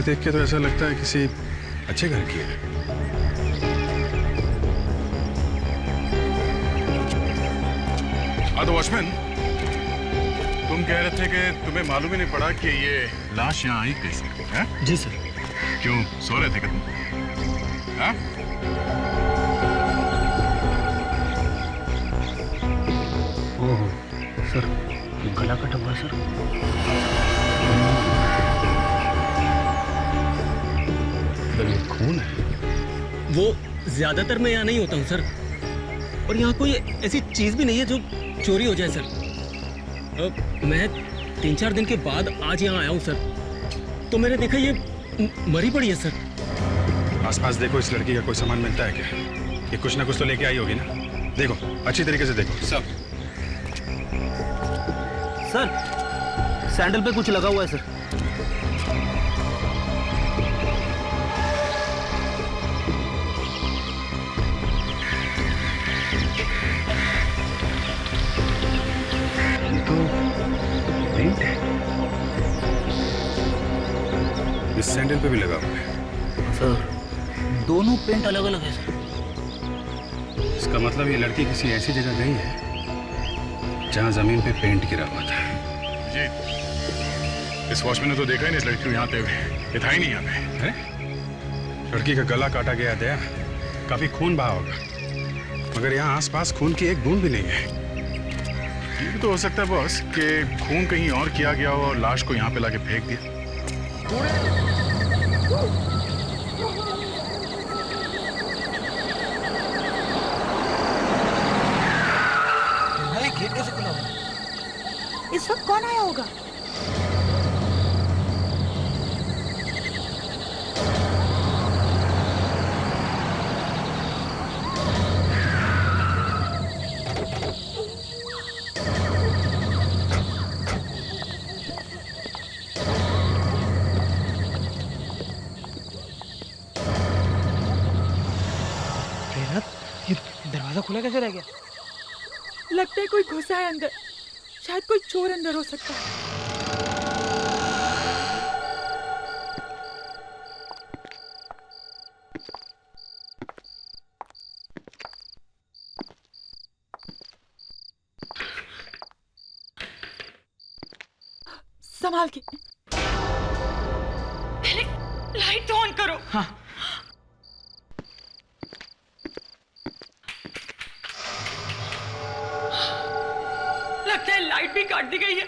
देख के तो ऐसा लगता है किसी अच्छे घर की है। हाँ तो वॉचमैन, तुम कह रहे थे कि तुम्हें मालूम ही नहीं पड़ा कि ये लाश यहाँ आई कैसे? है? जी सर। क्यों सो रहे थे क्या तुम? हाँ? ओह सर, गला कटा हुआ सर। खून है। वो ज्यादातर मैं यहाँ नहीं होता हूँ सर, और यहाँ कोई ऐसी चीज भी नहीं है जो चोरी हो जाए सर। मैं 3-4 दिन के बाद आज यहाँ आया हूँ सर, तो मैंने देखा ये मरी पड़ी है सर। आसपास देखो, इस लड़की का कोई सामान मिलता है क्या? ये कुछ ना कुछ तो लेके आई होगी ना। देखो, अच्छी तरीके से देखो सब। सर सैंडल पे कुछ लगा हुआ है सर। इस सैंडल पे भी लगा हुआ है सर। दोनों पेंट अलग अलग है सर। इसका मतलब ये लड़की किसी ऐसी जगह गई है जहां जमीन पे पेंट गिरा हुआ था। जी, इस वॉचमैन ने तो देखा ही नहीं इस लड़की को यहाँ पे, ये था ही नहीं यहाँ पे। है? लड़की का गला काटा गया दया, काफी खून बहा होगा, मगर यहाँ आसपास खून की एक बूंद भी नहीं है। ये भी तो हो सकता है बॉस कि खून कहीं और किया गया हो और लाश को यहाँ पे लाके फेंक दिया। गेट कैसे खुला हुआ? इस वक्त कौन आया होगा? ये दरवाजा खुला कैसे रह गया? लगता है कोई घुसा है अंदर, शायद कोई चोर अंदर हो सकता है। संभाल के। पहले लाइट ऑन करो। हाँ। लगता है लाइट भी काट दी गई है।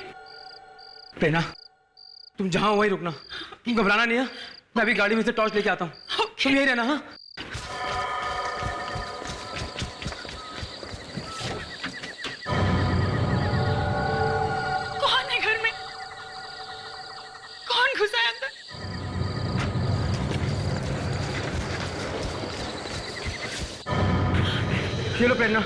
प्रेरणा, तुम जहां हो वहीं रुकना, तुम घबराना नहीं है। मैं अभी गाड़ी में से टॉर्च लेके आता हूँ। तुम यहीं रहना। हाँ, कौन है घर में? कौन घुसा है अंदर? ये लो प्रेरणा।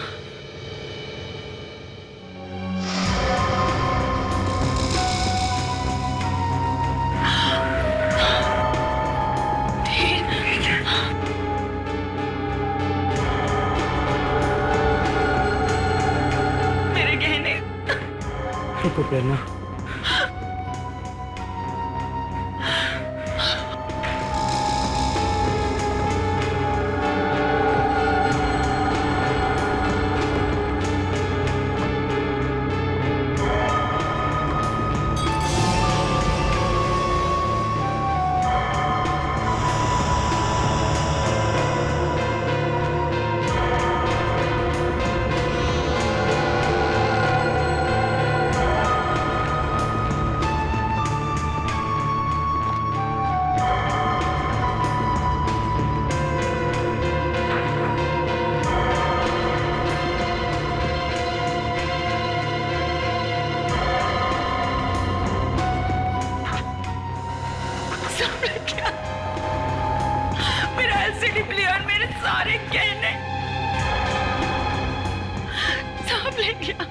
मेरे गहने। रुको प्रेरणा। एलसीडी प्लेयर, मेरे सारे गहने सब ले गया।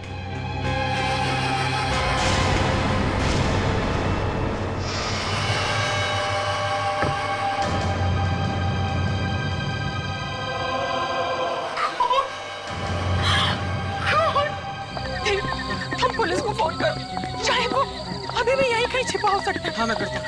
हम पुलिस को फोन कर, चाहे वो अभी भी यहीं कहीं छिपा हो सकता है। हाँ, मैं करता हूँ।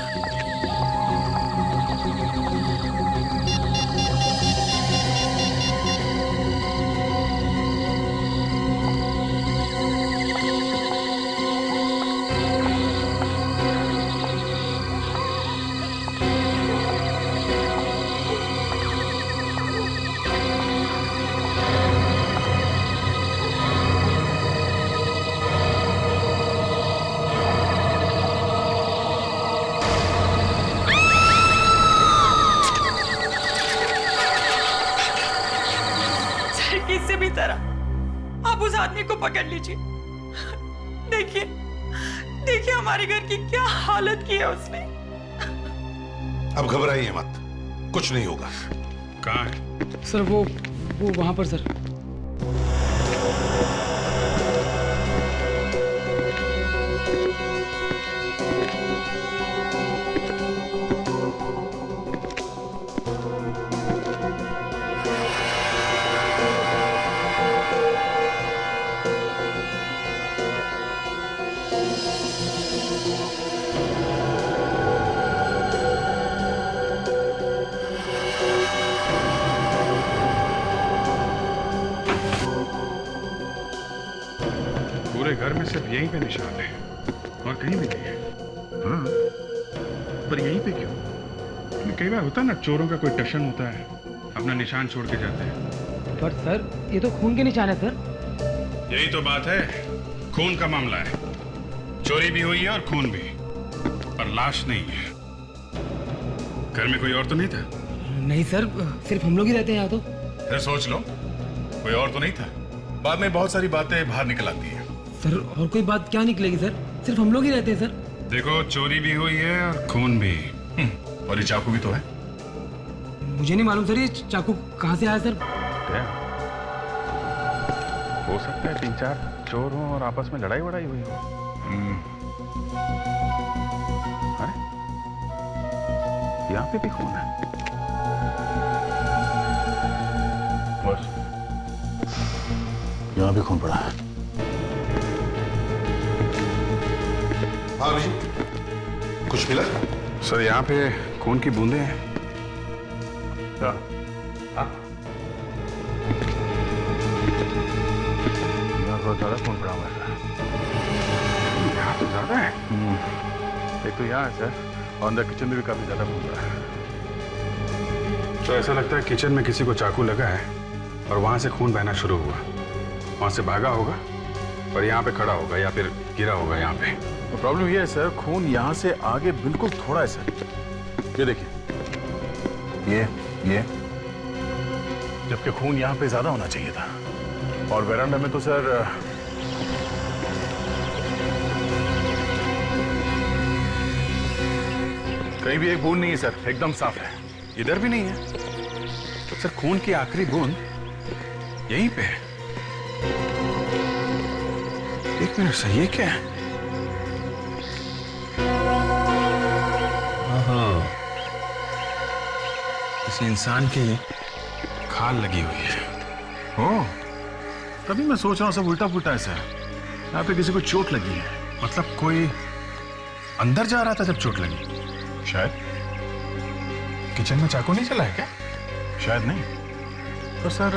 भी जरा, आप उस आदमी को पकड़ लीजिए। देखिए देखिए हमारे घर की क्या हालत की है उसने। अब घबराइए मत, कुछ नहीं होगा। कहाँ है? सर वो वहां पर सर। पूरे घर में सिर्फ यहीं पे निशान है और कहीं भी नहीं है। हाँ, पर यहीं पे क्यों? क्योंकि कई बार होता है ना, चोरों का कोई टशन होता है, अपना निशान छोड़ के जाते हैं। पर सर ये तो खून के निशान है सर। यही तो बात है, खून का मामला है। चोरी भी हुई है और खून भी, पर लाश नहीं है। घर में कोई और तो नहीं था? नहीं सर, सिर्फ हम लोग ही रहते हैं यहाँ तो। फिर सोच लो, कोई और तो नहीं था। बाद में बहुत सारी बातें बाहर निकल आती है। सर और कोई बात क्या निकलेगी सर, सिर्फ हम लोग ही रहते हैं सर। देखो, चोरी भी हुई है और खून भी, और ये चाकू भी तो है। मुझे नहीं मालूम सर ये चाकू कहाँ से आया सर। हो सकता है 3-4 चोर हों और आपस में लड़ाई वड़ाई हुई हो। अरे यहाँ पे भी खून है। बस यहाँ भी खून पड़ा है। हाँ जी, कुछ मिला? सर यहाँ पे खून की बूंदें हैं। क्या? यहाँ तो ज्यादा खून पड़ा हुआ है। यहाँ तो ज्यादा है। एक तो यहाँ है सर, और अंदर किचन में भी काफी ज्यादा खून पड़ा है। तो ऐसा लगता है किचन में किसी को चाकू लगा है और वहां से खून बहना शुरू हुआ। वहां से भागा होगा और यहाँ पे खड़ा होगा या फिर गिरा होगा यहाँ पे। तो प्रॉब्लम ये है सर, खून यहाँ से आगे बिल्कुल थोड़ा है सर। ये देखिए, ये जबकि खून यहाँ पे ज्यादा होना चाहिए था। और वेरांडा में तो सर कहीं भी एक बूंद नहीं है सर, एकदम साफ है। इधर भी नहीं है। तो सर खून की आखिरी बूंद यहीं पे है। एक मिनट सर, ये क्या है? किसी इंसान की खाल लगी हुई है। ओह, तभी मैं सोच रहा हूँ सब उल्टा पुल्टा है सर। यहाँ पे किसी को चोट लगी है। मतलब कोई अंदर जा रहा था जब चोट लगी? शायद। किचन में चाकू नहीं चला है क्या? शायद नहीं। तो सर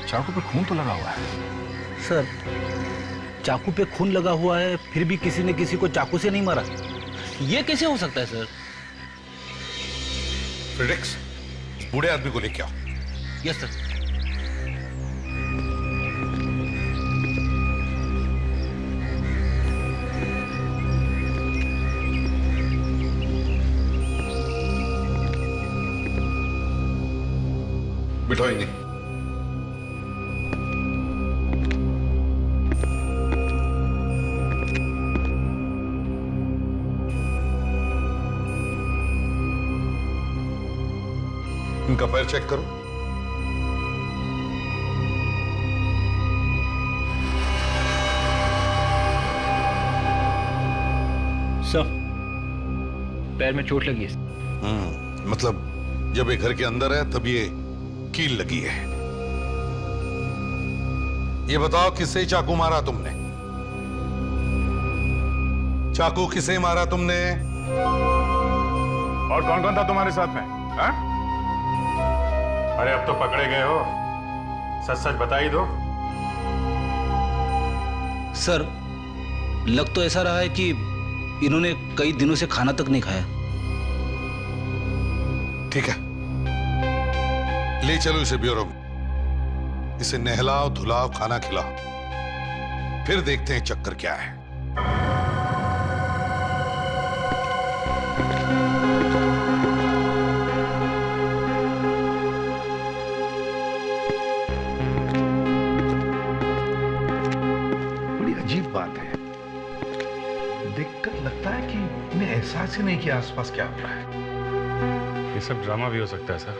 चाकू पे खून तो लगा हुआ है। सर, चाकू पे खून लगा हुआ है, फिर भी किसी ने किसी को चाकू से नहीं मारा। ये कैसे हो सकता है सर? फ्रेडेक्स, बूढ़े आदमी को लेके आओ। Yes sir. बिठाओ इन्हें। इनका पैर चेक करो। सर, पैर में चोट लगी है। मतलब जब ये घर के अंदर है तब ये कील लगी है। ये बताओ किससे चाकू मारा तुमने? चाकू किसे मारा तुमने? और कौन कौन था तुम्हारे साथ में? हाँ? अरे अब तो पकड़े गए हो, सच सच बता ही दो। सर, लग तो ऐसा रहा है कि इन्होंने कई दिनों से खाना तक नहीं खाया। ठीक है, ले चलो इसे ब्यूरो में। इसे नहलाओ धुलाओ, खाना खिलाओ, फिर देखते हैं चक्कर क्या है। समझ ही नहीं कि आसपास क्या हो रहा है। ये सब ड्रामा भी हो सकता है सर।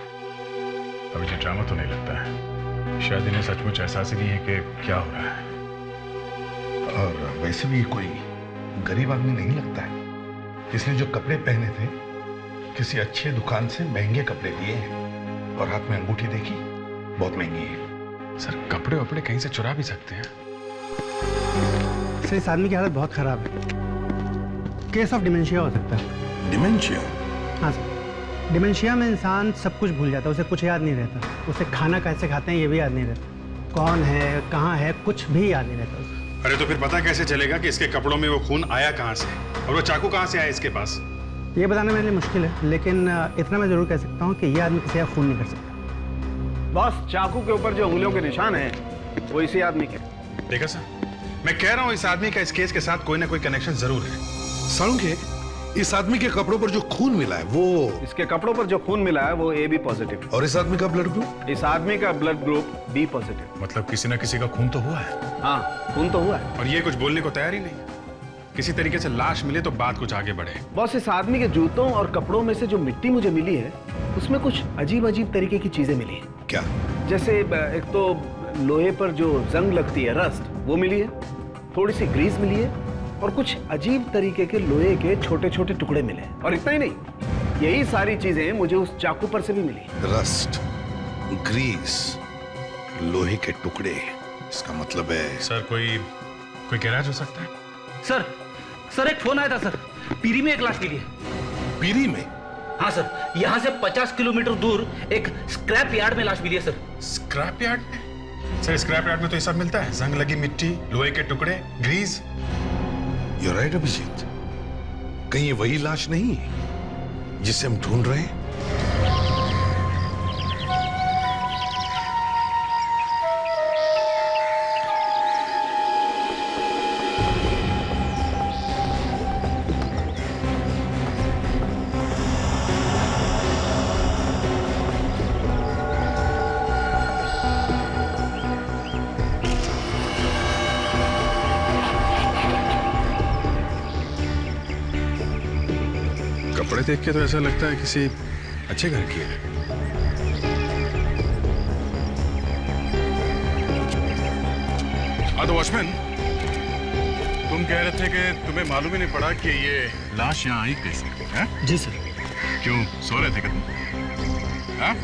अभी जो ड्रामा तो नहीं लगता है, शायद इन्हें सचमुच एहसास ही नहीं है कि क्या हो रहा है। और वैसे भी कोई गरीब आदमी नहीं लगता है। इसने जो कपड़े पहने थे किसी अच्छे दुकान से महंगे कपड़े लिए हैं, और हाथ में अंगूठी देखी, बहुत महंगी है। सर कपड़े वपड़े कहीं से चुरा भी सकते हैं। सर इस आदमी की हालत बहुत खराब है, केस ऑफ डिमेंशिया हो सकता है। डिमेंशिया? हाँ सर, डिमेंशिया में इंसान सब कुछ भूल जाता है, उसे कुछ याद नहीं रहता, उसे खाना कैसे खाते हैं ये भी याद नहीं रहता, कौन है कहाँ है कुछ भी याद नहीं रहता उसे। अरे तो फिर पता कैसे चलेगा कि इसके कपड़ों में वो खून आया कहाँ से और वो चाकू कहाँ से आया इसके पास? ये बताना मेरे लिए मुश्किल है, लेकिन इतना मैं जरूर कह सकता हूँ कि ये आदमी किसी का खून नहीं कर सकता। बॉस, चाकू के ऊपर जो उंगलियों के निशान हैं वो इसी आदमी के। देखा सर, मैं कह रहा हूँ इस आदमी का इस केस के साथ कोई ना कोई कनेक्शन जरूर है। साळुंखे, इस आदमी के कपड़ों पर जो खून मिला है वो, इसके कपड़ों पर जो खून मिला है वो AB पॉजिटिव, और इस आदमी का ब्लड ग्रुप? इस आदमी का ब्लड ग्रुप B पॉजिटिव। मतलब किसी ना किसी का खून तो हुआ है। हाँ, खून तो हुआ है। और ये कुछ बोलने को तैयार ही नहीं। किसी तरीके से लाश मिले तो बात कुछ आगे बढ़े। बॉस, इस आदमी के जूतों और कपड़ों में से जो मिट्टी मुझे मिली है उसमें कुछ अजीब अजीब तरीके की चीजें मिली है। क्या? जैसे एक तो लोहे पर जो जंग लगती है, रस्ट, वो मिली है, थोड़ी सी ग्रीस मिली है, और कुछ अजीब तरीके के लोहे के छोटे छोटे टुकड़े मिले। और इतना ही नहीं, यही सारी चीजें मुझे उस चाकू पर से भी मिली। रस्ट, ग्रीस, लोहे के टुकड़े, इसका मतलब है सर कोई गैराज हो सकता है? सर एक फोन आया था सर, पीरी में एक लाश मिली है। पीरी में? हाँ सर, यहाँ से 50 किलोमीटर दूर एक स्क्रैप यार्ड में लाश मिली है सर। स्क्रैप यार्ड में? सर स्क्रैप यार्ड में तो ये सब मिलता है, जंग लगी मिट्टी, लोहे के टुकड़े, ग्रीस। You're right, Abhijit. कहीं ये वही लाश नहीं है जिसे हम ढूंढ रहे हैं? कपड़े देख के तो ऐसा लगता है किसी अच्छे घर की है। तो वॉचमैन, तुम कह रहे थे कि तुम्हें मालूम ही नहीं पड़ा कि ये लाश यहाँ आई कैसे? हैं? जी सर। क्यों सो रहे थे क्या तुम? हाँ?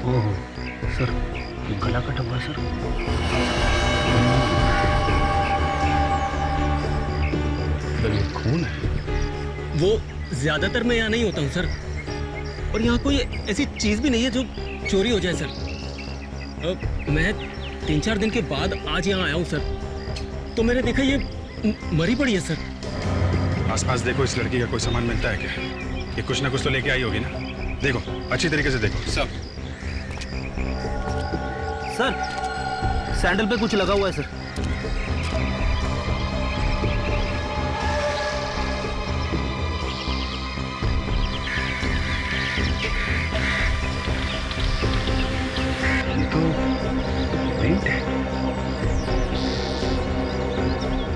ओह सर, गला कटा हुआ सर। खून है। वो ज्यादातर मैं यहाँ नहीं होता हूँ सर, और यहाँ कोई ऐसी चीज भी नहीं है जो चोरी हो जाए सर। मैं 3-4 दिन के बाद आज यहाँ आया हूँ सर, तो मैंने देखा ये मरी पड़ी है सर। आसपास देखो, इस लड़की का कोई सामान मिलता है क्या? ये कुछ ना कुछ तो लेके आई होगी ना। देखो, अच्छी तरीके से देखो सब। सर सैंडल पे कुछ लगा हुआ है सर।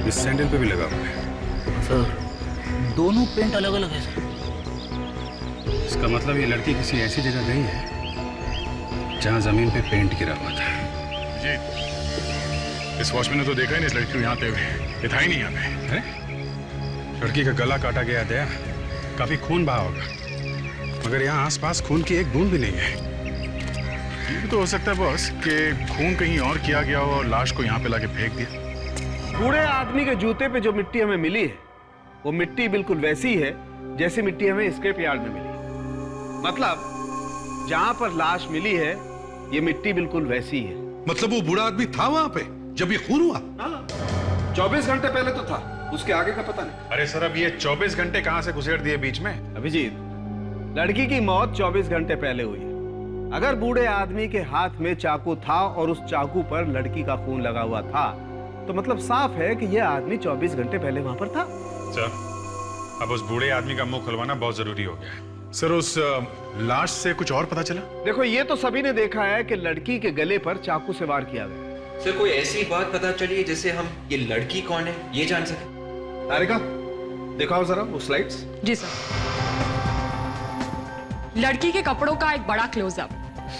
इस सैंडल पे भी लगा हुआ है। सर दोनों पेंट अलग अलग है सर। इसका मतलब ये लड़की किसी ऐसी जगह गई है जहां जमीन पे पेंट गिरा हुआ था। जी, इस वॉचमैन ने तो देखा ही नहीं इस लड़की को यहाँ आते हुए। ये था ही नहीं यहाँ पे। है? लड़की का गला काटा गया दया, काफी खून बहा होगा, मगर यहाँ आसपास खून की एक बूंद भी नहीं है। ये भी तो हो सकता है बॉस कि खून कहीं और किया गया हो और लाश को यहाँ पे लाके फेंक दिया। बूढ़े आदमी के जूते पे जो मिट्टी हमें मिली है वो मिट्टी बिल्कुल वैसी है जैसी मिट्टी हमें स्क्रैप यार्ड में मिली। मतलब जहां पर लाश मिली है ये मिट्टी बिल्कुल वैसी है। मतलब वो बूढ़ा आदमी था वहां पे जब ये खून हुआ? 24 घंटे पहले तो था, उसके आगे का पता नहीं। अरे सर, अब ये 24 घंटे कहां से घुसेड़ दिए बीच में? अभिजीत, लड़की की मौत 24 घंटे पहले हुई है। अगर बूढ़े आदमी के हाथ में चाकू था और उस चाकू पर लड़की का खून लगा हुआ था तो मतलब साफ है कि यह आदमी 24 घंटे पहले वहां पर था। सर, अब उस बूढ़े आदमी का मुंह खुलवाना बहुत जरूरी हो गया है। सर, उस लाश से कुछ और पता चला? देखो, ये तो सभी ने देखा है कि लड़की के गले पर चाकू से वार किया गया। सर कोई ऐसी बात पता चली जिससे हम ये लड़की कौन है ये जान सके? तारिका, दिखाओ जरा वो स्लाइड्स। जी सर। लड़की के कपड़ों का एक बड़ा क्लोजअप।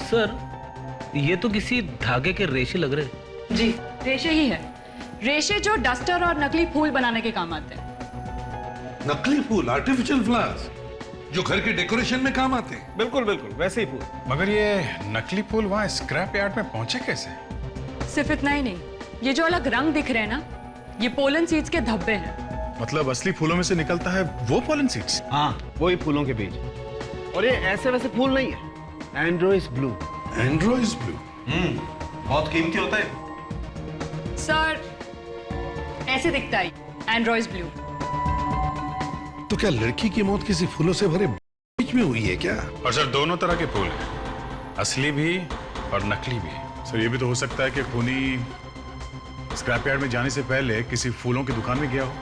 सर ये तो किसी धागे के रेशे लग रहे हैं। जी रेशे ही है। रेशे जो डस्टर और नकली फूल बनाने के काम आते हैं। नकली फूल, आर्टिफिशियल फ्लावर्स, जो घर के डेकोरेशन में काम आते हैं। बिल्कुल बिल्कुल वैसे ही फूल। मगर ये नकली फूल वहाँ स्क्रैप यार्ड में पहुंचे कैसे? सिर्फ इतना ही नहीं, ये जो अलग रंग दिख रहे हैं ना, ये पोलन सीड्स के धब्बे हैं। मतलब असली फूलों में से निकलता है वो पोलन सीड्स? हाँ, वही फूलों के बीज। और ये ऐसे वैसे फूल नहीं है, एंड्रोइस ब्लू। एंड्रोइस ब्लू बहुत कीमती होता है। सर ऐसे दिखता है एंड्रोइस ब्लू। तो क्या लड़की की मौत किसी फूलों से भरे बीच में हुई है क्या? और सर दोनों तरह के फूल हैं, असली भी और नकली भी। सर ये भी तो हो सकता है कि खूनी स्क्रैप यार्ड में जाने से पहले किसी फूलों की दुकान में गया हो,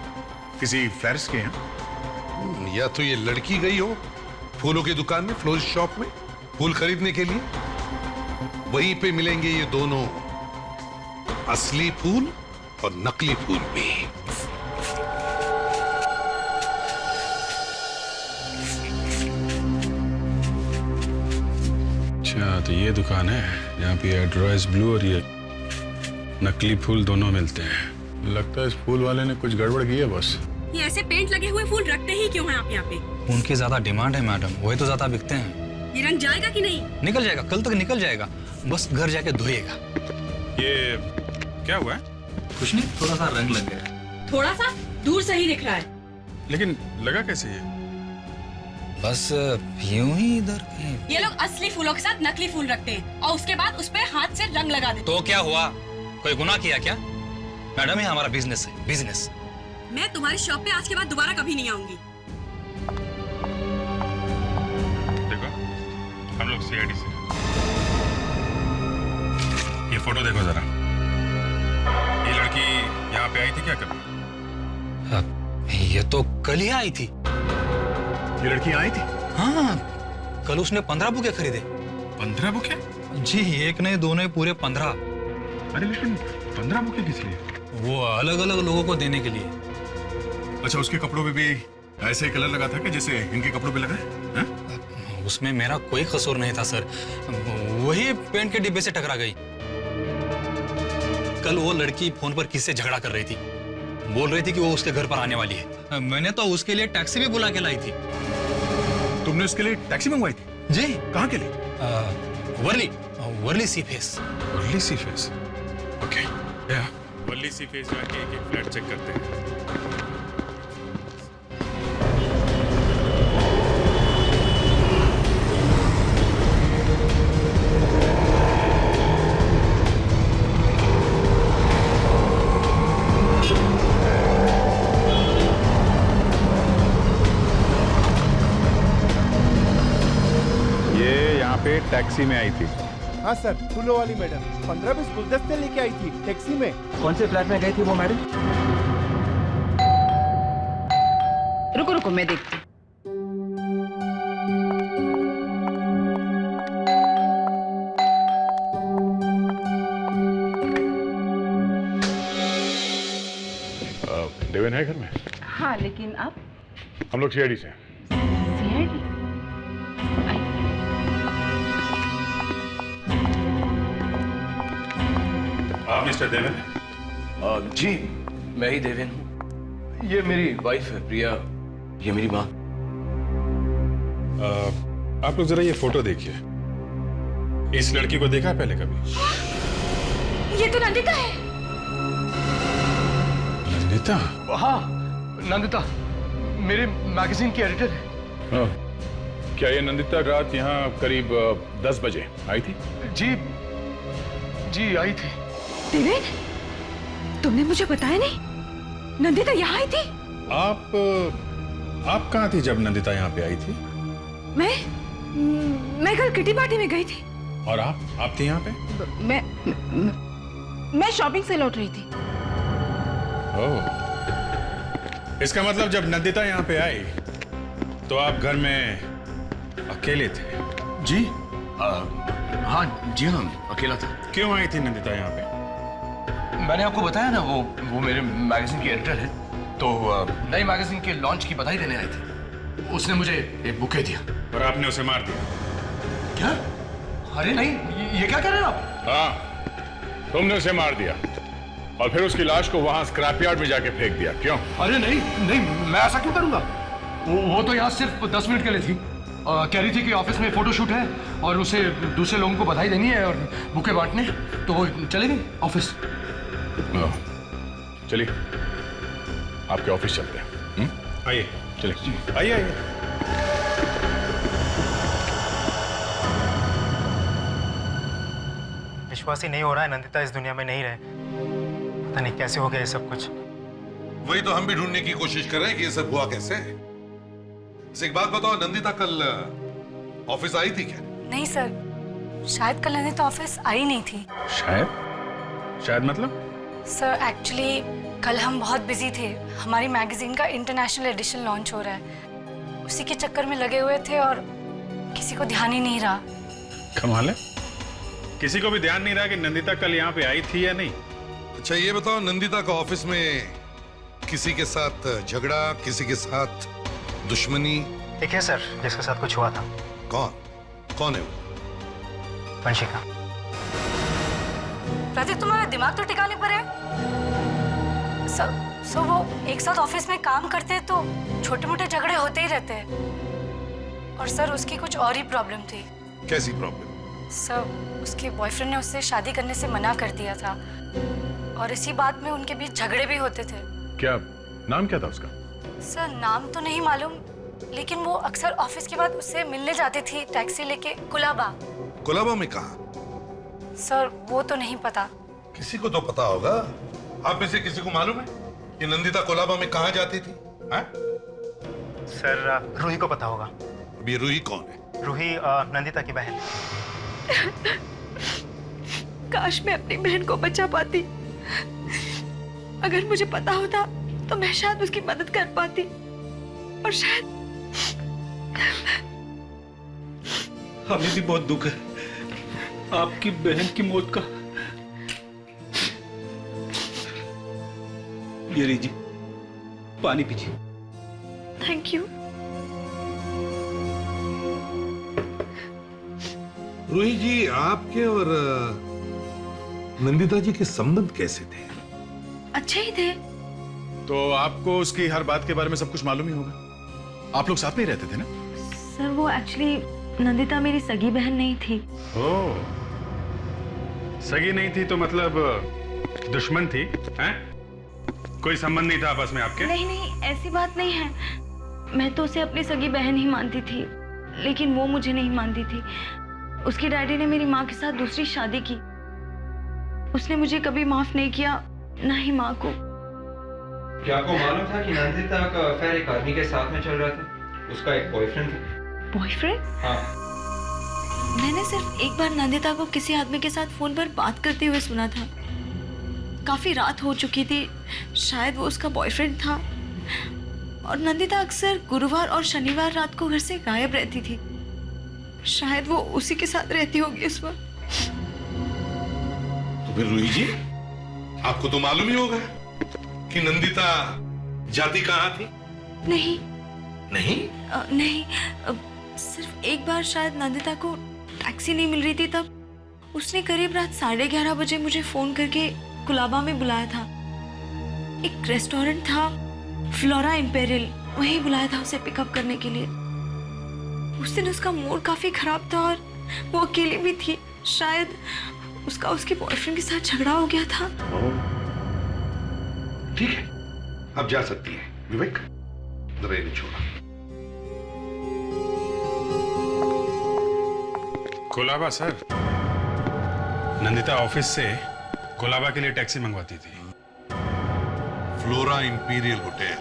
किसी फ्लैरिस्ट के यहाँ। या तो ये लड़की गई हो फूलों की दुकान में, फ्लोरिस्ट शॉप में फूल खरीदने के लिए, वहीं पे मिलेंगे ये दोनों, असली फूल और नकली फूल भी। अच्छा तो ये दुकान है जहाँ पे एंड्रोइस ब्लू और ये नकली फूल दोनों मिलते हैं। लगता है इस फूल वाले ने कुछ गड़बड़ की है बस। ये ऐसे पेंट लगे हुए फूल रखते ही क्यों हैं आप यहाँ पे? उनकी ज्यादा डिमांड है मैडम, वही तो ज्यादा बिकते हैं। ये रंग जाएगा कि नहीं? निकल जाएगा, कल तक निकल जाएगा, बस घर जाके धोइएगा। ये क्या हुआ है? कुछ नहीं, थोड़ा सा रंग लग गया। थोड़ा सा दूर से ही दिख रहा है। लेकिन लगा कैसे ये? बस यूं ही इधर कहीं। ये लोग असली फूलों के साथ नकली फूल रखते हैं और उसके बाद उस पे हाथ से रंग लगा देते। तो क्या हुआ, कोई गुनाह किया क्या? मैडम ये हमारा बिजनेस है, बिजनेस। मैं तुम्हारी शॉप पे आज के बाद दोबारा कभी नहीं आऊंगी। देखो हम लोग सीआईडी से। ये फोटो देखो जरा, ये लड़की यहाँ पे आई थी क्या कभी? ये तो कल ही आई थी। ये लड़की आई थी? हाँ, कल उसने 15 बुके खरीदे। 15 बुके? जी, एक नहीं दो नहीं, पूरे 15। अरे लेकिन 15 बुके किस लिए? वो अलग अलग लोगों को देने के लिए। अच्छा, उसके कपड़ों पे भी ऐसे ही कलर लगा था कि जैसे इनके कपड़ों पे लगा है? उसमें मेरा कोई कसूर नहीं था सर, वही पेंट के डिब्बे से टकरा गई। कल वो लड़की फोन पर किससे झगड़ा कर रही थी, बोल रही थी कि वो उसके घर पर आने वाली है। मैंने तो उसके लिए टैक्सी भी बुला के लाई थी। तुमने उसके लिए टैक्सी मंगवाई थी? जी। कहाँ के लिए? वर्ली सी फेस। वर्ली सी फेस, ओके। वर्ली सी फेस जाके एक फ्लैट चेक करते हैं। टैक्सी में आई थी। हाँ सर, फूलों वाली मैडम 15-20 गुलदस्ते लेके आई थी टैक्सी में। कौन से फ्लैट में गई थी वो मैडम? रुको रुको मैं देखती। देवेन है घर में? हाँ लेकिन आप? हम लोग सीआईडी से। सीआईडी? आप मिस्टर देवेन? जी मैं ही देवेन हूँ। ये मेरी वाइफ है प्रिया, ये मेरी माँ। आप लोग जरा ये फोटो देखिए। इस लड़की को देखा है पहले कभी? ये तो नंदिता है। नंदिता? हाँ नंदिता, मेरे मैगजीन की एडिटर है। क्या ये नंदिता रात यहाँ करीब 10 बजे आई थी? जी आई थी। देवेन, तुमने मुझे बताया नहीं? नंदिता यहाँ आई थी? आप कहाँ थी जब नंदिता यहाँ पे आई थी? मैं कल किटी पार्टी में गई थी। और आप थी यहाँ पे? मैं शॉपिंग से लौट रही थी। ओह, इसका मतलब जब नंदिता यहाँ पे आई तो आप घर में अकेले थे? जी हाँ जी हाँ, अकेला था। क्यों आई थी नंदिता यहाँ पे? मैंने आपको बताया ना, वो मेरे मैगजीन की एडिटर है, तो नई मैगजीन के लॉन्च की बधाई देने आए थे। उसने मुझे एक बुके दिया। और आपने उसे मार दिया? क्या? अरे नहीं, ये क्या कह रहे हैं आप? हाँ, तुमने उसे मार दिया और फिर उसकी लाश को वहां स्क्रैप यार्ड में जाके फेंक दिया। क्यों? अरे नहीं नहीं, मैं ऐसा क्यों करूंगा? वो तो यहाँ सिर्फ 10 मिनट के लिए थी। कह रही थी कि ऑफिस में फोटोशूट है और उसे दूसरे लोगों को बधाई देनी है और बुके बांटने, तो वो चले गई ऑफिस। चलिए आपके ऑफिस चलते हैं। आइए। चलिए आइए आइए। विश्वास ही नहीं हो रहा है नंदिता इस दुनिया में नहीं रहे। पता नहीं कैसे हो गया ये सब कुछ। वही तो हम भी ढूंढने की कोशिश कर रहे हैं कि ये सब हुआ कैसे। एक बात बताओ, नंदिता कल ऑफिस आई थी क्या? नहीं सर, शायद कल नंदिता ऑफिस आई नहीं थी। शायद मतलब? सर एक्चुअली कल हम बहुत बिजी थे। हमारी मैगजीन का इंटरनेशनल एडिशन लॉन्च हो रहा है, उसी के चक्कर में लगे हुए थे और किसी को ध्यान ही नहीं रहा। कमाल है, किसी को भी ध्यान नहीं रहा कि नंदिता कल यहाँ पे आई थी या नहीं। अच्छा ये बताओ, नंदिता का ऑफिस में किसी के साथ झगड़ा, किसी के साथ दुश्मनी? एक है सर जिसके साथ कुछ हुआ था। कौन है वो? वंशिका। प्रतीक, तुम्हारा दिमाग तो ठिकाने पर है। सो वो एक साथ ऑफिस में काम करते हैं तो छोटे मोटे झगड़े होते ही रहते हैं। और सर उसकी कुछ और ही प्रॉब्लम थी। कैसी प्रॉब्लम? सर उसके बॉयफ्रेंड ने उससे शादी करने से मना कर दिया था और इसी बात में उनके बीच झगड़े भी होते थे। क्या नाम क्या था उसका? सर नाम तो नहीं मालूम, लेकिन वो अक्सर ऑफिस के बाद उससे मिलने जाती थी टैक्सी लेके कुलाबा। कुलाबा में कहाँ? सर वो तो नहीं पता। किसी को तो पता होगा। आप में से किसी को मालूम है कि नंदिता कोलाबा में कहाँ जाती थी? सर रूही को पता होगा। अब ये रूही कौन है? रूही नंदिता की बहन। काश मैं अपनी बहन को बचा पाती। अगर मुझे पता होता तो मैं शायद उसकी मदद कर पाती और शायद। हमें भी बहुत दुख है आपकी बहन की मौत का। ये लीजिए पानी पीजिए। Thank you. रूही जी, आपके और नंदिता जी के संबंध कैसे थे? अच्छे ही थे। तो आपको उसकी हर बात के बारे में सब कुछ मालूम ही होगा। आप लोग साथ में ही रहते थे ना? सर वो एक्चुअली नंदिता मेरी सगी बहन नहीं थी। ओह, सगी नहीं थी तो मतलब दुश्मन थी हैं? कोई संबंध नहीं था आपस में आपके? नहीं नहीं, ऐसी बात नहीं है। मैं तो उसे अपनी सगी बहन ही मानती थी, लेकिन वो मुझे नहीं मानती थी। उसके डैडी ने मेरी माँ के साथ दूसरी शादी की। उसने मुझे कभी माफ नहीं किया, ना ही माँ को। क्या आपको मालूम था कि नंदिता का अफेयर एक आदमी के साथ में चल रहा था? उसका एक बॉयफ्रेंड था। बॉयफ्रेंड? हाँ। मैंने सिर्फ एक बार नंदिता को किसी आदमी के साथ फोन पर बात करते हुए सुना था। काफी रात हो चुकी थी, शायद वो उसका बॉयफ्रेंड था। और नंदिता अक्सर गुरुवार और शनिवार रात को घर से गायब रहती थी। शायद वो उसी के साथ रहती होगी उस वक्त। तो फिर रूही जी, आपको तो मालूम ही होगा कि नंदिता जाती कहाँ थी? नहीं नहीं? नहीं, सिर्फ एक बार शायद नंदिता को टैक्सी नहीं मिल रही थी, तब उसने करीब रात 11:30 बजे मुझे फोन करके कुलाबा में बुलाया था। एक रेस्टोरेंट था, फ्लोरा इंपेरियल, वहीं बुलाया था उसे पिकअप करने के लिए। उस दिन उसका मूड काफी खराब था और वो अकेली भी थी। शायद उसका उसके बॉयफ्रेंड के साथ झगड़ा हो गया था। ठीक है, अब जा सकती है। विवेक, जरा इन्हें छोड़ा। कोलाबा सर, नंदिता ऑफिस से कोलाबा के लिए टैक्सी मंगवाती थी। फ्लोरा इंपीरियल होटल,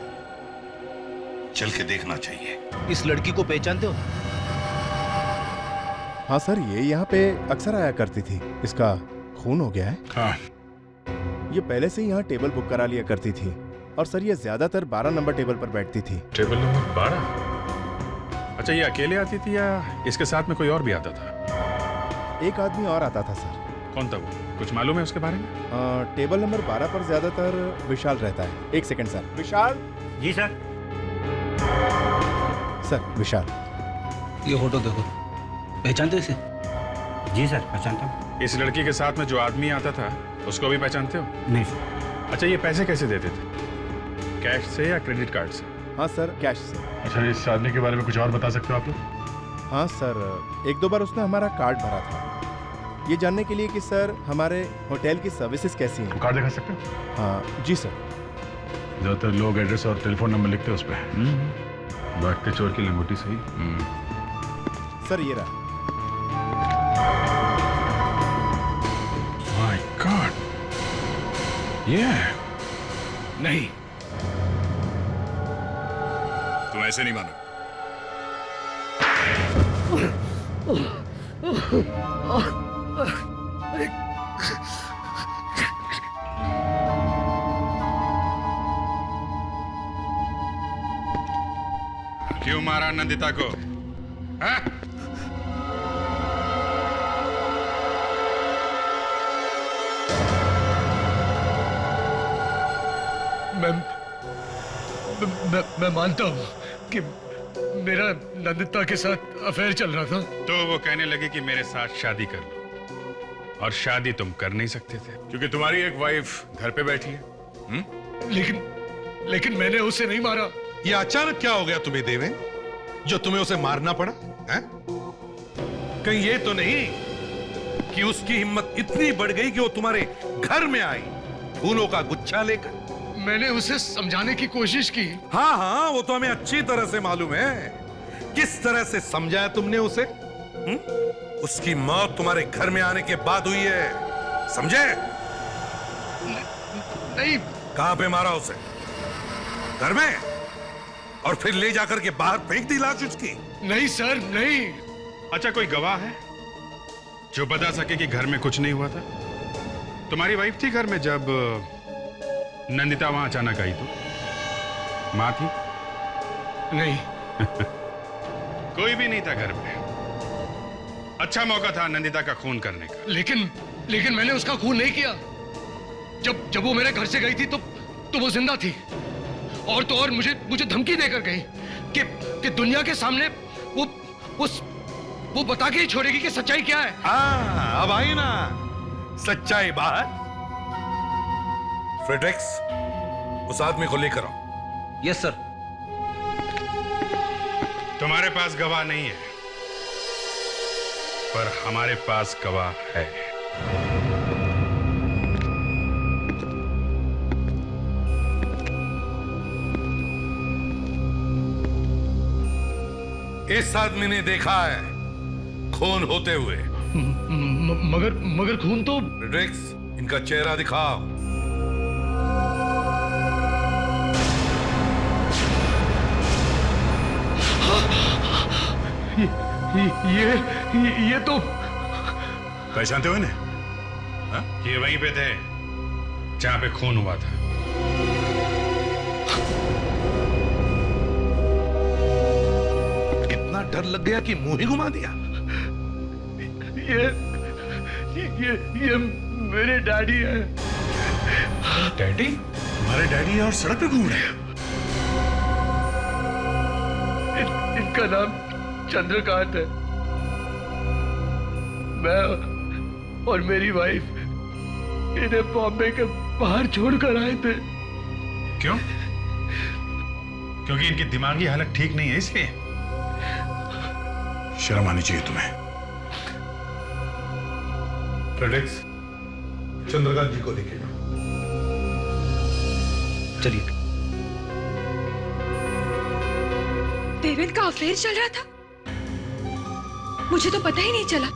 चल के देखना चाहिए। इस लड़की को पहचानते हो? हाँ सर, ये यहाँ पे अक्सर आया करती थी। इसका खून हो गया है। हाँ। ये पहले से ही यहाँ टेबल बुक करा लिया करती थी और सर ये ज्यादातर 12 नंबर टेबल पर बैठती थी। Table number 12? अच्छा, ये अकेले आती थी या इसके साथ में कोई और भी आता था? एक आदमी और आता था सर। कौन था वो? कुछ मालूम है उसके बारे में? टेबल नंबर 12 पर ज्यादातर विशाल रहता है। एक सेकंड सर। विशाल। जी सर। सर विशाल। ये फोटो देखो, पहचानते हो इसे? जी सर पहचानता हूँ। इस लड़की के साथ में जो आदमी आता था उसको भी पहचानते हो? नहीं सर। अच्छा, ये पैसे कैसे देते थे? कैश से या क्रेडिट कार्ड से? हाँ सर, कैश से। अच्छा, इस आदमी के बारे में कुछ और बता सकते हो आप लोग? हाँ सर, एक दो बार उसने हमारा कार्ड भरा था, ये जानने के लिए कि सर हमारे होटल की सर्विसेज कैसी हैं। कार्ड दिखा सकते हो? हाँ जी सर। ज्यादातर लोग एड्रेस और टेलीफोन नंबर लिखते हैं उस पर। भागते चोर की लंगोटी सही। सर ये रहा। माय गॉड, ये नहीं, तुम ऐसे नहीं मानो। क्यों मारा नंदिता को? हाँ? मैं मानता हूँ कि मेरा नंदिता के साथ अफेयर चल रहा था। तो वो कहने लगी कि मेरे साथ शादी कर लो, और शादी तुम कर नहीं सकते थे क्योंकि तुम्हारी एक वाइफ घर पे बैठी है। लेकिन मैंने उसे नहीं मारा। ये अचानक क्या हो गया तुम्हें देवें, जो तुम्हें उसे मारना पड़ा है? कहीं ये तो नहीं कि उसकी हिम्मत इतनी बढ़ गई कि वो तुम्हारे घर में आई फूलों का गुच्छा लेकर? मैंने उसे समझाने की कोशिश की। हाँ हाँ, वो तो हमें अच्छी तरह से मालूम है। किस तरह से समझाया तुमने उसे? उसकी मौत तुम्हारे घर में आने के बाद हुई है, समझे? नहीं। कहां पे मारा उसे? घर में? और फिर ले जाकर के बाहर फेंक दी लाश उसकी? नहीं सर, नहीं। अच्छा, कोई गवाह है जो बता सके कि घर में कुछ नहीं हुआ था? तुम्हारी वाइफ थी घर में जब नंदिता वहां अचानक आई? तो मां थी? नहीं। कोई भी नहीं था घर में। अच्छा मौका था नंदिता का खून करने का। लेकिन मैंने उसका खून नहीं किया। जब वो मेरे घर से गई थी तो वो जिंदा थी, और तो और मुझे धमकी देकर गई कि दुनिया के सामने वो बता के ही छोड़ेगी कि सच्चाई क्या है। अब आई ना सच्चाई बात। फ्रेडरिक्स, उस आदमी को लेकर आओ। Yes sir. तुम्हारे पास गवाह नहीं है, पर हमारे पास गवाह है। इस आदमी ने देखा है खून होते हुए। मगर खून तो। फ्रेडरिक्स, इनका चेहरा दिखाओ। ये तो। पहचानते हो इन्हें? ये वहीं पे थे जहां पे खून हुआ था। इतना डर लग गया कि मुंह ही घुमा दिया। ये मेरे डैडी है। डैडी? तुम्हारे डैडी है और सड़क पे घूम रहे हैं? इनका नाम चंद्रकांत है। मैं और मेरी वाइफ इन्हें बॉम्बे के बाहर छोड़कर आए थे। क्यों? क्योंकि इनकी दिमागी हालत ठीक नहीं है, इसलिए? शर्म आनी चाहिए तुम्हें। फ्रेडरिक्स, चंद्रकांत जी को लेके चलिए। देवेंद्र का अफेयर चल रहा था, मुझे तो पता ही नहीं चला।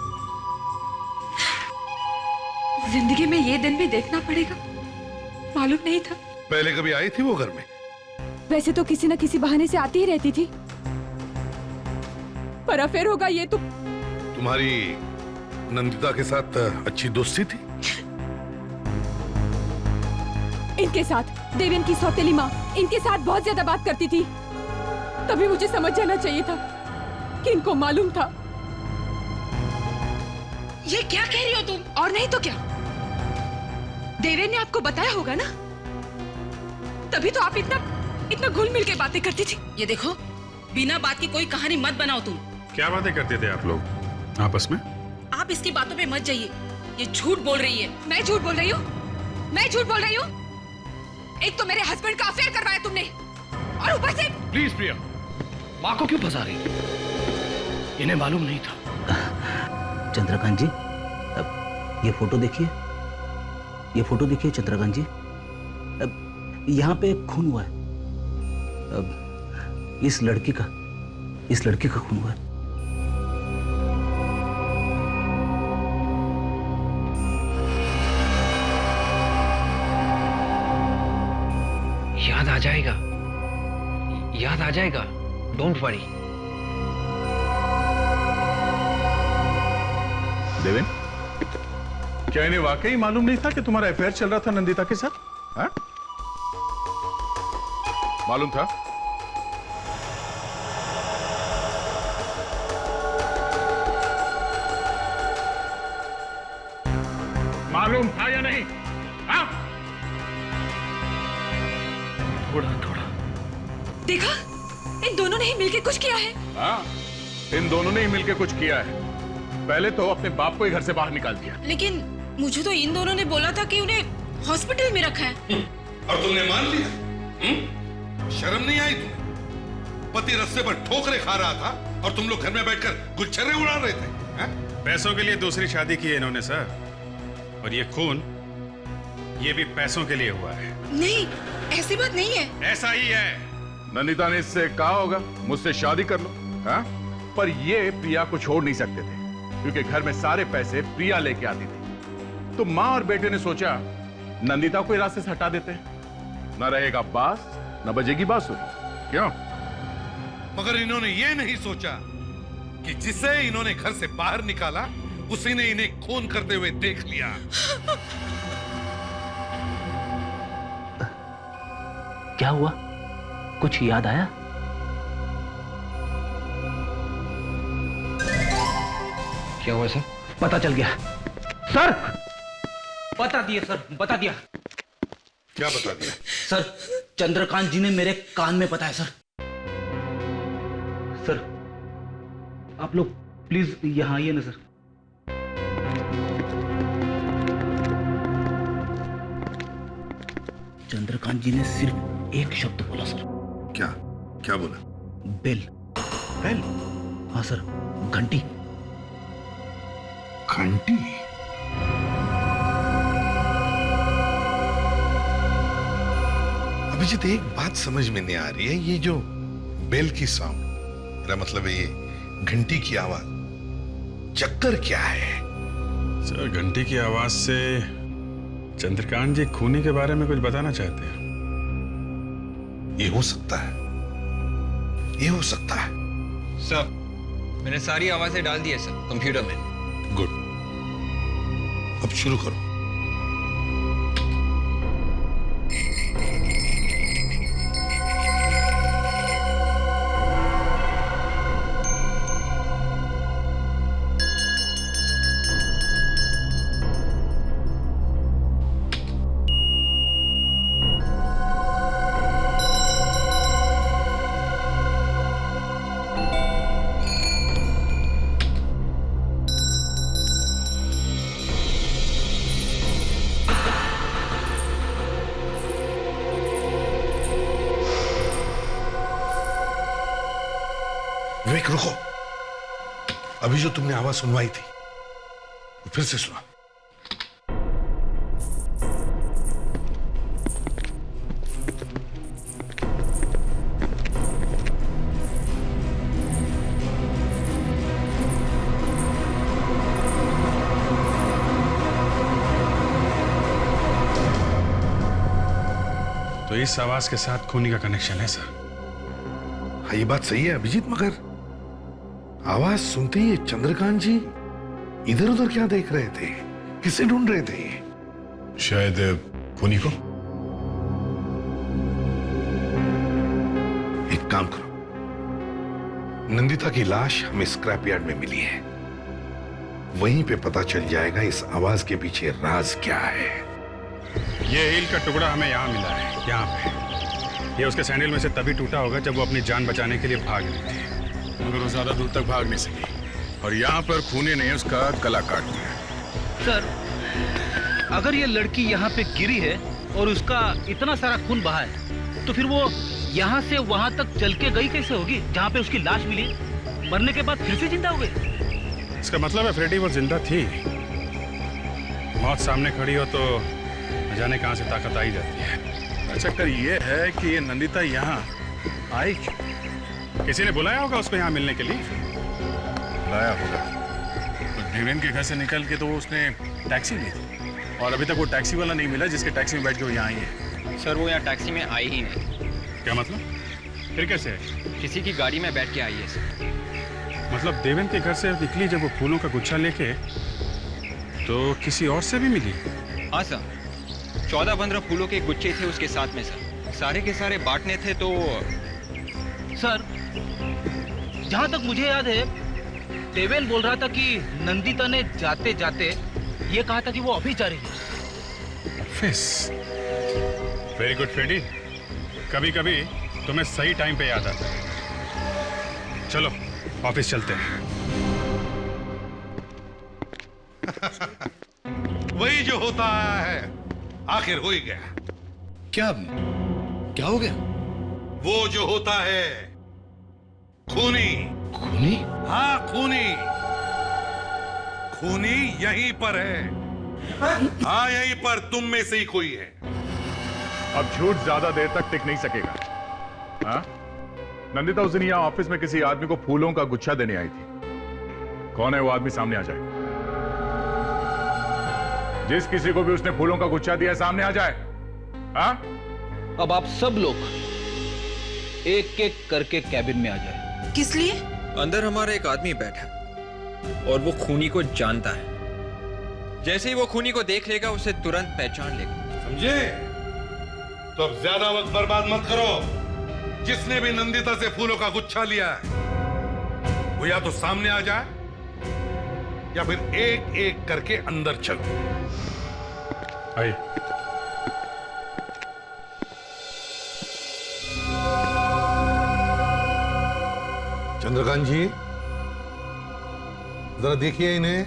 जिंदगी में ये दिन भी देखना पड़ेगा, मालूम नहीं था। पहले कभी आई थी वो घर में? वैसे तो किसी न किसी बहाने से आती ही रहती थी, पर अफेयर होगा ये तो। तुम्हारी नंदिता के साथ अच्छी दोस्ती थी? इनके साथ, देवेंद्र की सौतेली माँ इनके साथ बहुत ज्यादा बात करती थी। तभी मुझे समझ जाना चाहिए था कि इनको मालूम था। ये क्या कह रही हो तुम? और नहीं तो क्या, देवेन ने आपको बताया होगा ना, तभी तो आप इतना घुल मिल के बातें करती थी। ये देखो, बिना बात की कोई कहानी मत बनाओ तुम। क्या बातें करते थे आप लोग आपस में? आप इसकी बातों पे मत जाइए, ये झूठ बोल रही है। मैं झूठ बोल रही हूँ? मैं झूठ बोल रही हूँ? एक तो मेरे हस्बैंड का अफेयर करवाया तुमने, और ऊपर से। प्लीज प्रिया, माँ को क्यों फंसा रही? इन्हें मालूम नहीं था। चंद्रकांत जी, अब ये फोटो देखिए, ये फोटो देखिए चंद्रकांत जी। अब यहाँ पे खून हुआ है। अब इस लड़की का खून हुआ है। याद आ जाएगा, डोंट वरी। देवेन, क्या इन्हें वाकई मालूम नहीं था कि तुम्हारा अफेयर चल रहा था नंदिता के साथ? हाँ? मालूम था? मालूम था या नहीं? हाँ? थोड़ा देखा, इन दोनों ने ही मिलके कुछ किया है। हाँ, इन दोनों ने ही मिलकर कुछ किया है। पहले तो अपने बाप को ही घर से बाहर निकाल दिया। लेकिन मुझे तो इन दोनों ने बोला था कि उन्हें हॉस्पिटल में रखा है। और तुमने मान लिया? शर्म नहीं आई तुम्हें? पति रास्ते पर ठोकरे खा रहा था और तुम लोग घर में बैठकर गुच्छर्रे उड़ा रहे थे। पैसों के लिए दूसरी शादी की है इन्होंने सर, और ये खून, ये भी पैसों के लिए हुआ है। नहीं, ऐसी बात नहीं है। ऐसा ही है। नंदिता ने इससे कहा होगा मुझसे शादी कर लो, हाँ? पर ये प्रिया को छोड़ नहीं सकते थे, क्योंकि घर में सारे पैसे प्रिया लेके आती थी। तो माँ और बेटे ने सोचा नंदिता को रास्ते से हटा देते हैं, न रहेगा बास न बजेगी बांसुरी। क्यों? मगर इन्होंने ये नहीं सोचा कि जिसे इन्होंने घर से बाहर निकाला उसी ने इन्हें खून करते हुए देख लिया। क्या हुआ? कुछ याद आया? क्या हुआ सर? पता चल गया सर। बता दिया सर, बता दिया। क्या बता दिया? सर, चंद्रकांत जी ने मेरे कान में बताया सर। सर, आप लोग प्लीज यहां आइए ना सर। चंद्रकांत जी ने सिर्फ एक शब्द बोला सर। क्या बोला? बेल। बेल? हाँ सर, घंटी। घंटी? अभिजीत, एक बात समझ में नहीं आ रही है, ये जो बेल की साउंड, मेरा मतलब है ये घंटी की आवाज, चक्कर क्या है? सर, घंटी की आवाज से चंद्रकांत जी खूनी के बारे में कुछ बताना चाहते हैं। ये हो सकता है, ये हो सकता है। सर, मैंने सारी आवाजें डाल दी है सर कंप्यूटर में। गुड, अब शुरू करो। विवेक, रुको। अभी जो तुमने आवाज सुनवाई थी वो फिर से सुना। तो इस आवाज के साथ खूनी का कनेक्शन है सर। हाँ, ये बात सही है अभिजीत, मगर आवाज सुनते ही चंद्रकांत जी इधर उधर क्या देख रहे थे? किसे ढूंढ रहे थे? शायद खूनी को। एक काम करो, नंदिता की लाश हमें स्क्रैप यार्ड में मिली है, वहीं पे पता चल जाएगा इस आवाज के पीछे राज क्या है। ये हील का टुकड़ा हमें यहाँ मिला है, यहाँ पे। ये उसके सैंडल में से तभी टूटा होगा जब वो अपनी जान बचाने के लिए भाग रही थी, मगर वो ज्यादा दूर तक भाग नहीं सकी और यहाँ पर खूनी ने उसका गला काट दिया। सर, अगर ये लड़की यहाँ पे गिरी है और उसका इतना सारा खून बहा है, तो फिर वो यहाँ से वहाँ तक चल के गई कैसे होगी जहाँ पे उसकी लाश मिली? मरने के बाद फिर से जिंदा हो गई? इसका मतलब है फ्रेडी वो जिंदा थी। मौत सामने खड़ी हो तो न जाने कहाँ से ताकत आई जाती है। चक्कर ये है कि ये नंदिता यहाँ आई क्यों? किसी ने बुलाया होगा उसको यहाँ मिलने के लिए। बुलाया होगा तो देवेन के घर से निकल के तो उसने टैक्सी ली थी और अभी तक वो टैक्सी वाला नहीं मिला जिसके टैक्सी में बैठ के वो यहाँ आई है। सर वो यहाँ टैक्सी में आई ही नहीं। क्या मतलब? फिर कैसे है? किसी की गाड़ी में बैठ के आई है सर। मतलब देवेन के घर से निकली जब वो फूलों का गुच्छा लेके, तो किसी और से भी मिली? हाँ सर, 14-15 फूलों के गुच्छे थे उसके साथ में सर। सारे के सारे बांटने थे तो। सर, जहाँ तक मुझे याद है, देवेन बोल रहा था कि नंदिता ने जाते जाते ये कहा था कि वो ऑफिस जा रही है। ऑफिस? वेरी गुड फ्रेडी, कभी कभी तुम्हें सही टाइम पे याद आता है। चलो ऑफिस चलते हैं। वही जो होता है आखिर हो ही गया। क्या हो गया? वो जो होता है खूनी। खूनी? हाँ खूनी। खूनी यहीं पर है। हाँ यहीं पर तुम में से ही कोई है। अब झूठ ज्यादा देर तक टिक नहीं सकेगा। हाँ? नंदिता उस दिन यहाँ ऑफिस में किसी आदमी को फूलों का गुच्छा देने आई थी। कौन है वो आदमी? सामने आ जाए। जिस किसी को भी उसने फूलों का गुच्छा दिया सामने आ जाए। हाँ? अब आप सब लोग एक एक करके कैबिन में आ जाए। किस लिए? अंदर हमारा एक आदमी बैठा और वो खूनी को जानता है। जैसे ही वो खूनी को देख लेगा उसे तुरंत पहचान लेगा। समझे? तो अब ज्यादा वक्त बर्बाद मत करो। जिसने भी नंदिता से फूलों का गुच्छा लिया है वो या तो सामने आ जाए या फिर एक एक करके अंदर चलो। आइए। चंद्रकांत जी जरा देखिए इन्हें।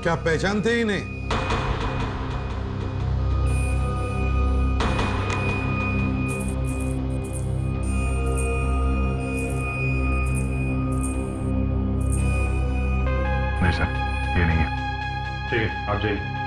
क्या पहचानते हैं इन्हें? नहीं सर, ये नहीं है। ठीक है, आप जाइए।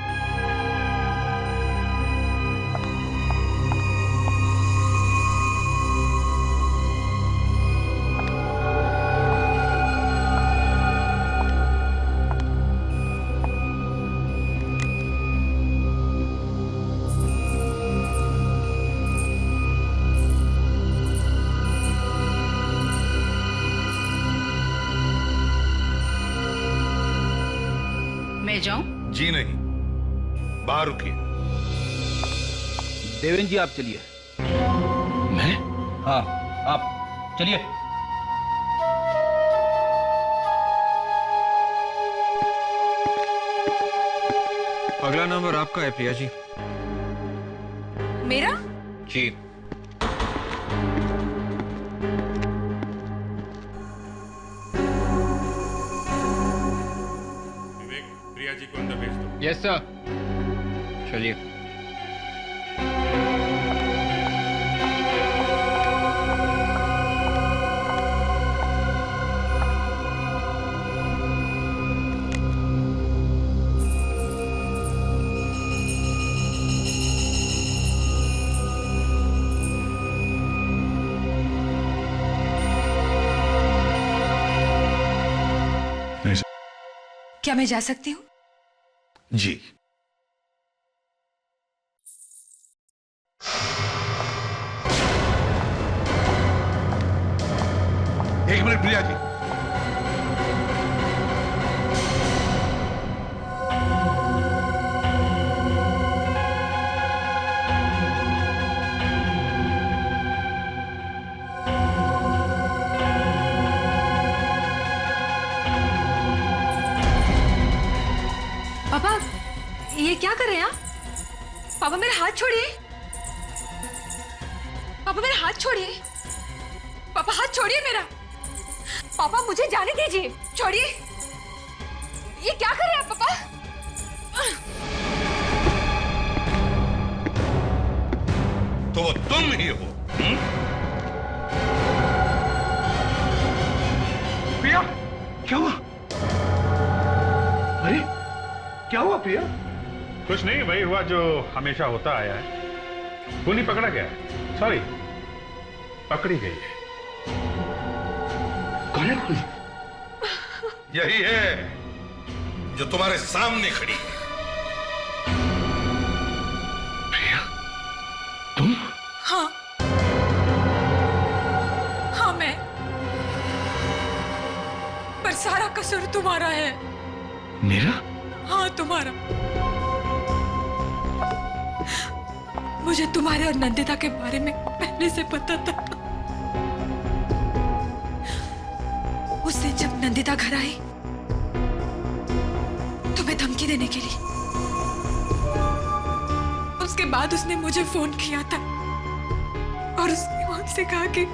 मैं जाऊं? जी नहीं, बाहर रुकिए। देवेन जी आप चलिए। मैं? हाँ, आप चलिए। अगला नंबर आपका है प्रिया जी। मेरा? जी। प्रिया जी को अंदर भेज दो। Yes sir. चलिए। क्या मैं जा सकती हूँ? जी। एक मिनट प्रिया जी। पापा, ये ये क्या कर रहे हैं आप? पापा मेरा हाथ छोड़िए। पापा मेरा हाथ छोड़िए। पापा हाथ छोड़िए मेरा। पापा मुझे जाने दीजिए, छोड़िए। ये क्या कर रहे हैं आप पापा? तो वो तुम ही हो। प्रिया, क्या हुआ? अरे क्या हुआ प्रिया? कुछ नहीं, वही हुआ जो हमेशा होता आया है। खूनी पकड़ा गया है, सॉरी पकड़ी गई है। कौन है खूनी? यही है जो तुम्हारे सामने खड़ी है। प्रिया, तुम? हाँ हाँ मैं, पर सारा कसूर तुम्हारा है। मेरा? हाँ तुम्हारा। मुझे तुम्हारे और नंदिता के बारे में पहले से पता था। उसने जब नंदिता घर आई तुम्हें धमकी देने के लिए, उसके बाद उसने मुझे फोन किया था और उसने मुझसे कहा कि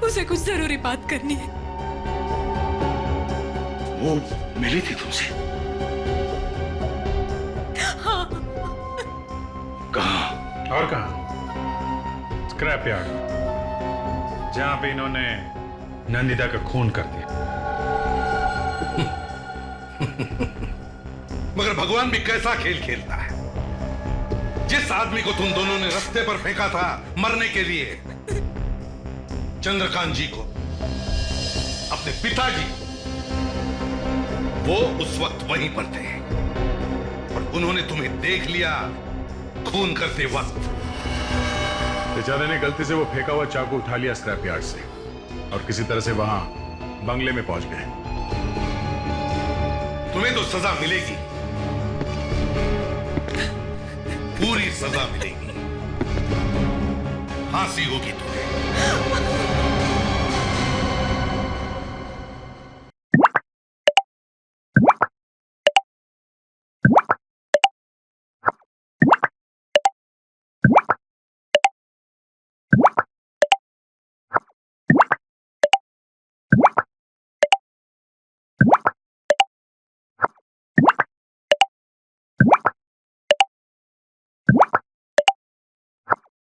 उसे कुछ जरूरी बात करनी है। वो मिली थी तुमसे? हाँ। कहाँ? और कहाँ? स्क्रैप यार्ड, जहां पे इन्होंने नंदिता का खून कर दिया। मगर भगवान भी कैसा खेल खेलता है। जिस आदमी को तुम दोनों ने रास्ते पर फेंका था मरने के लिए, चंद्रकांत जी को, अपने पिताजी, वो उस वक्त वहीं पर थे और उन्होंने तुम्हें देख लिया खून करते वक्त। बेचारे ने गलती से वो फेंका हुआ चाकू उठा लिया स्क्रैप यार्ड से और किसी तरह से वहां बंगले में पहुंच गए। तुम्हें तो सजा मिलेगी, पूरी सजा मिलेगी। फांसी होगी तुम्हें।